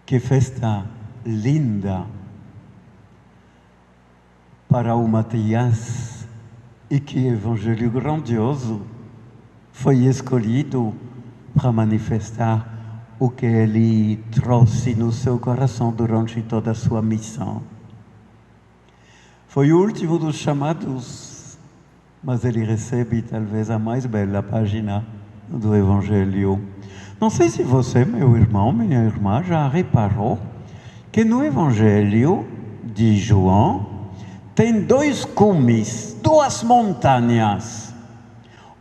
Que festa linda para o Matias e que evangelho grandioso foi escolhido para manifestar o que ele trouxe no seu coração durante toda a sua missão. Foi o último dos chamados, mas ele recebe talvez a mais bela página do Evangelho. Não sei se você, meu irmão, minha irmã, já reparou que no Evangelho de João tem dois cumes, duas montanhas.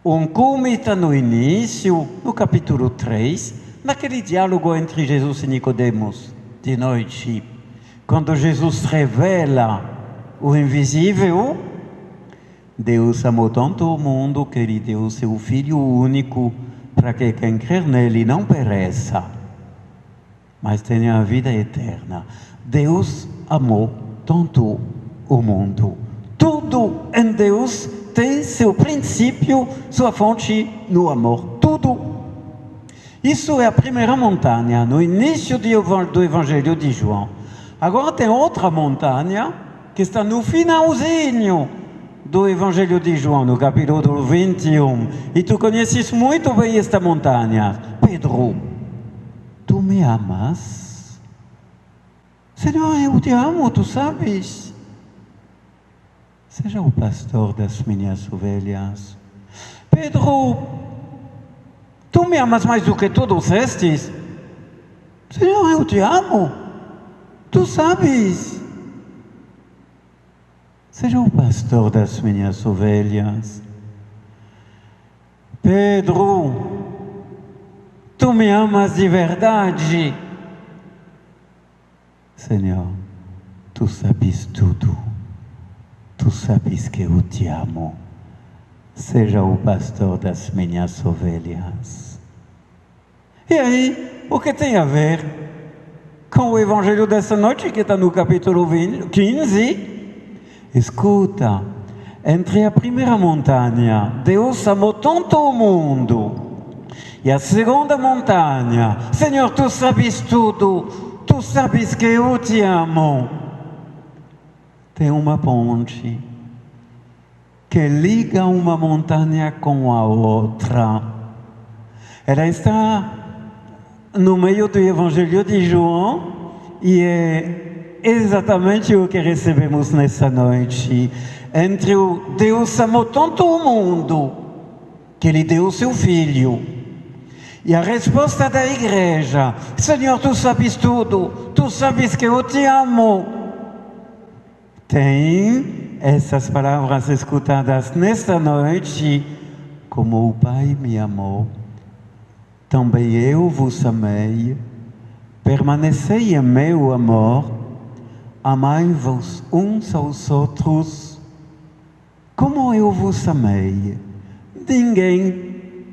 Um cume está no início, no capítulo 3, naquele diálogo entre Jesus e Nicodemos, de noite, quando Jesus revela o invisível. Deus amou tanto o mundo que ele deu o seu Filho único, para que quem crer nele não pereça, mas tenha a vida eterna. Deus amou tanto o mundo. Tudo em Deus tem seu princípio, sua fonte no amor. Tudo. Isso é a primeira montanha, no início do Evangelho de João. Agora tem outra montanha, que está no finalzinho do Evangelho de João, no capítulo 21. E tu conheces muito bem esta montanha. Pedro, tu me amas? Senhor, eu te amo, tu sabes. Seja o pastor das minhas ovelhas. Pedro, tu me amas mais do que todos estes? Senhor, eu te amo. Tu sabes. Seja o pastor das minhas ovelhas. Pedro, tu me amas de verdade? Senhor, tu sabes tudo. Tu sabes que eu te amo. Seja o pastor das minhas ovelhas. E aí, o que tem a ver com o Evangelho dessa noite, que está no capítulo 15? Escuta, entre a primeira montanha, Deus amou tanto o mundo, e a segunda montanha, Senhor, tu sabes tudo, tu sabes que eu te amo. Tem uma ponte que liga uma montanha com a outra. Ela está no meio do Evangelho de João e é exatamente o que recebemos nessa noite. Entre o Deus amou tanto o mundo que ele deu o seu Filho, e a resposta da igreja: Senhor, tu sabes tudo, tu sabes que eu te amo. Tem essas palavras escutadas nesta noite: como o Pai me amou, também eu vos amei, permanecei em meu amor. Amai-vos uns aos outros, como eu vos amei. Ninguém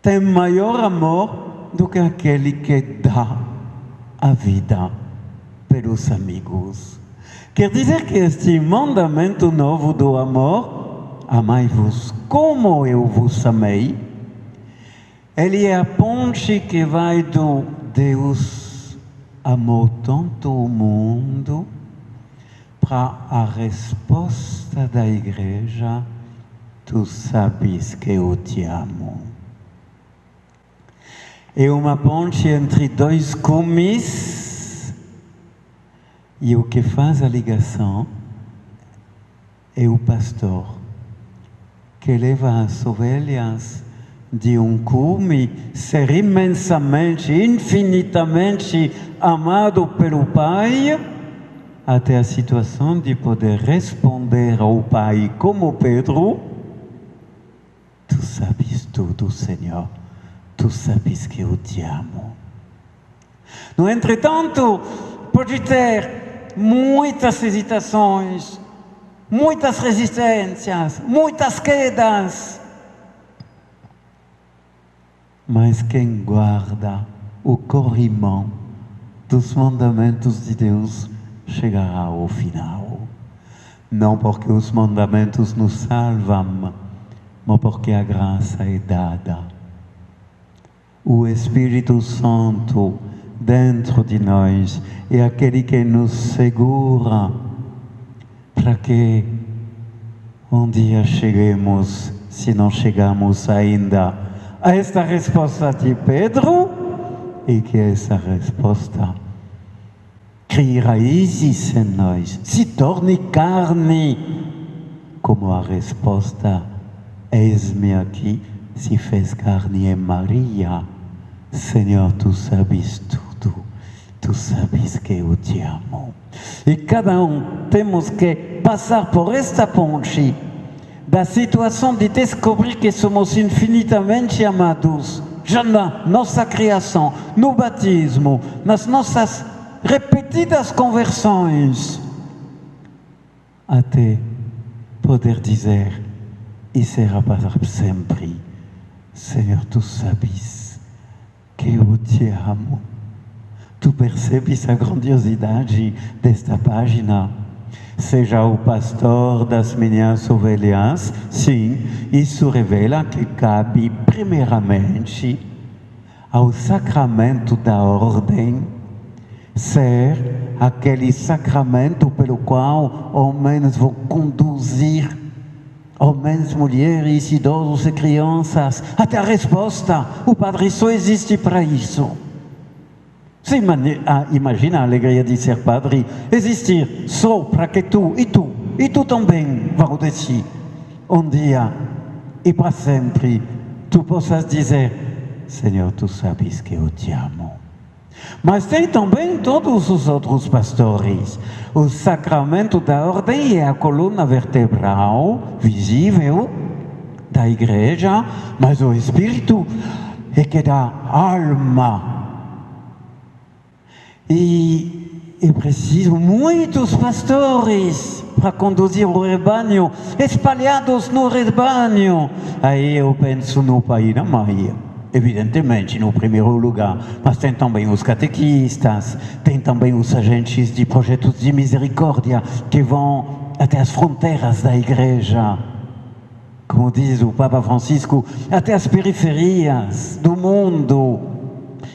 tem maior amor do que aquele que dá a vida pelos amigos. Quer dizer que este mandamento novo do amor, amai-vos como eu vos amei, ele é a ponte que vai do Deus amou tanto o mundo para a resposta da igreja: tu sabes que eu te amo. É uma ponte entre dois cumes, e o que faz a ligação é o pastor que leva as ovelhas de um cume, ser imensamente, infinitamente amado pelo Pai, até a situação de poder responder ao Pai como Pedro: tu sabes tudo, Senhor, tu sabes que eu te amo. No entretanto, pode ter muitas hesitações, muitas resistências, muitas quedas, mas quem guarda o corrimão dos mandamentos de Deus chegará ao final. Não porque os mandamentos nos salvam, mas porque a graça é dada. O Espírito Santo dentro de nós é aquele que nos segura para que um dia cheguemos, se não chegamos ainda, a esta resposta de Pedro, e que essa resposta crie raízes em nós, se torne carne, como a resposta, eis-me aqui, se fez carne em Maria. Senhor, tu sabes tudo, tu sabes que eu te amo. E cada temos que passar por esta ponte da situação de descobrir que somos infinitamente amados, já na nossa criação, no batismo, nas nossas repetidas conversões, até poder dizer, e será para sempre, Senhor, tu sabes que eu te amo. Tu percebes a grandiosidade desta página? Seja o pastor das minhas ovelhas, sim, isso revela que cabe primeiramente ao sacramento da ordem ser aquele sacramento pelo qual homens vão conduzir homens, mulheres, idosos e crianças até a resposta. O Padre só existe para isso. Você imagina a alegria de ser padre? Existir só para que tu também, Valdeci, um dia e para sempre, tu possas dizer, Senhor, tu sabes que eu te amo. Mas tem também todos os outros pastores. O sacramento da ordem é a coluna vertebral, visível, da igreja, mas o Espírito é que dá alma. E é preciso muitos pastores para conduzir o rebanho, espalhados no rebanho. Aí eu penso no Pai e na Mãe, evidentemente, no primeiro lugar, mas tem também os catequistas, tem também os agentes de projetos de misericórdia que vão até as fronteiras da igreja, como diz o Papa Francisco, até as periferias do mundo.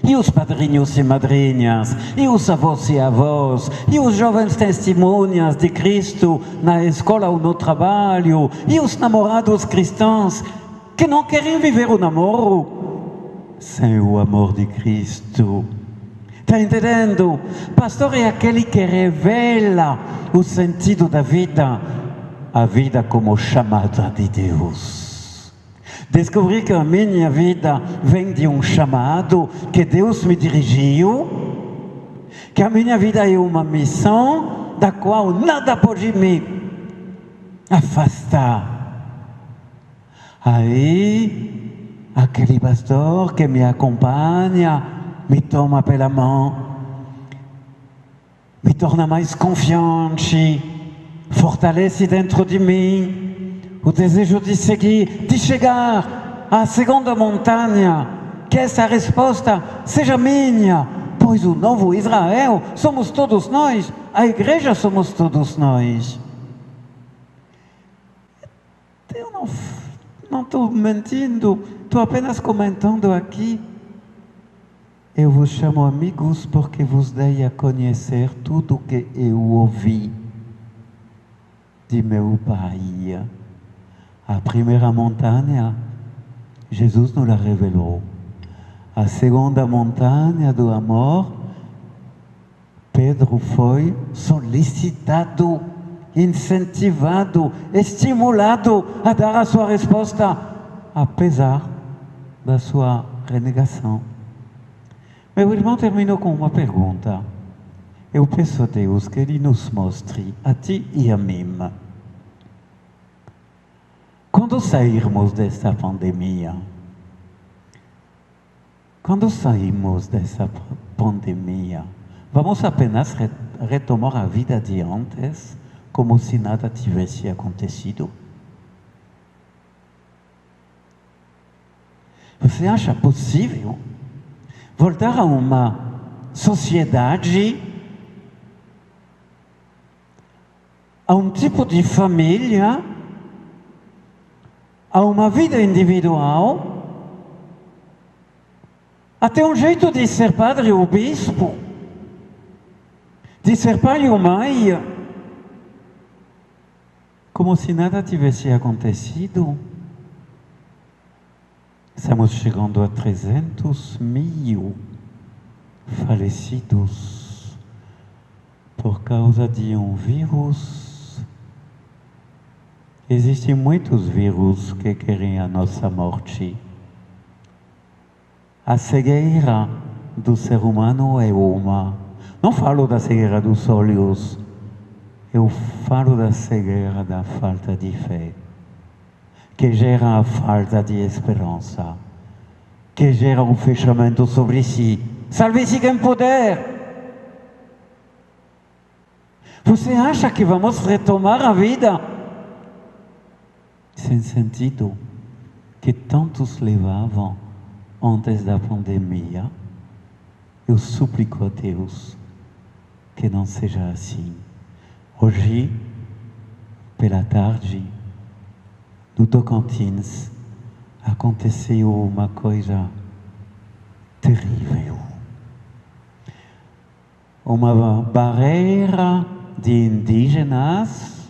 E os padrinhos e madrinhas, e os avós e avós, e os jovens testemunhas de Cristo na escola ou no trabalho, e os namorados cristãos que não querem viver o namoro sem o amor de Cristo. Está entendendo? Pastor é aquele que revela o sentido da vida, a vida como chamada de Deus. Descobri que a minha vida vem de um chamado que Deus me dirigiu, que a minha vida é uma missão da qual nada pode me afastar. Aí, aquele pastor que me acompanha, me toma pela mão, me torna mais confiante, fortalece dentro de mim o desejo de seguir, de chegar à segunda montanha, que essa resposta seja minha, pois o novo Israel somos todos nós, a igreja somos todos nós. Eu não estou mentindo, estou apenas comentando aqui. Eu vos chamo amigos porque vos dei a conhecer tudo o que eu ouvi de meu Pai. A primeira montanha, Jesus nos a revelou. A segunda montanha do amor, Pedro foi solicitado, incentivado, estimulado a dar a sua resposta, apesar da sua renegação. Meu irmão terminou com uma pergunta. Eu peço a Deus que Ele nos mostre, a ti e a mim, quando sairmos desta pandemia, vamos apenas retomar a vida de antes, como se nada tivesse acontecido? Você acha possível voltar a uma sociedade, a um tipo de família, a uma vida individual, Até um jeito de ser padre ou bispo, de ser pai ou mãe, como se nada tivesse acontecido. Estamos chegando a 300.000 falecidos por causa de um vírus. Existem muitos vírus que querem a nossa morte. A cegueira do ser humano é uma. Não falo da cegueira dos olhos, eu falo da cegueira da falta de fé, que gera a falta de esperança, que gera um fechamento sobre si. Salve-se quem puder! Você acha que vamos retomar a vida sem sentido que tantos levavam antes da pandemia? Eu suplico a Deus que não seja assim. Hoje, pela tarde, no Tocantins, aconteceu uma coisa terrível. Uma barreira de indígenas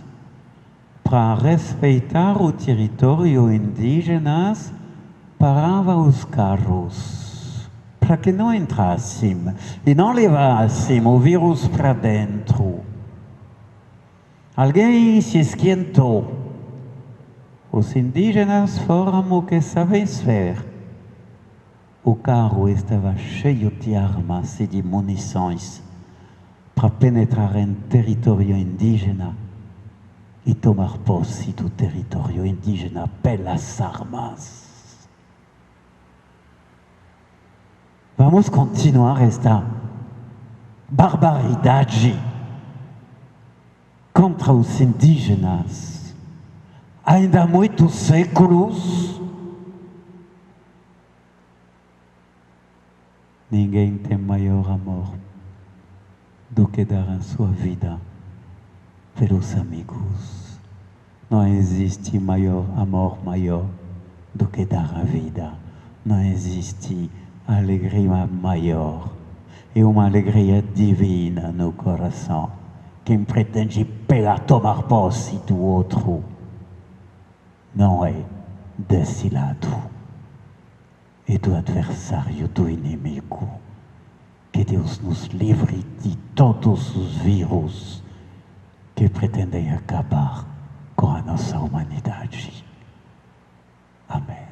para respeitar o território indígena parava os carros para que não entrassem e não levassem o vírus para dentro. Alguém se esquentou. Os indígenas foram o que sabem ser. O carro estava cheio de armas e de munições para penetrar em território indígena e tomar posse do território indígena pelas armas. Vamos continuar esta barbaridade contra os indígenas ainda há muitos séculos? Ninguém tem maior amor do que dar a sua vida pelos amigos. Não existe amor maior do que dar a vida. Não existe alegria maior. É uma alegria divina no coração. Quem pretende tomar posse do outro não é desse lado. É do adversário, do inimigo. Que Deus nos livre de todos os vírus que pretendem acabar com a nossa humanidade. Amém.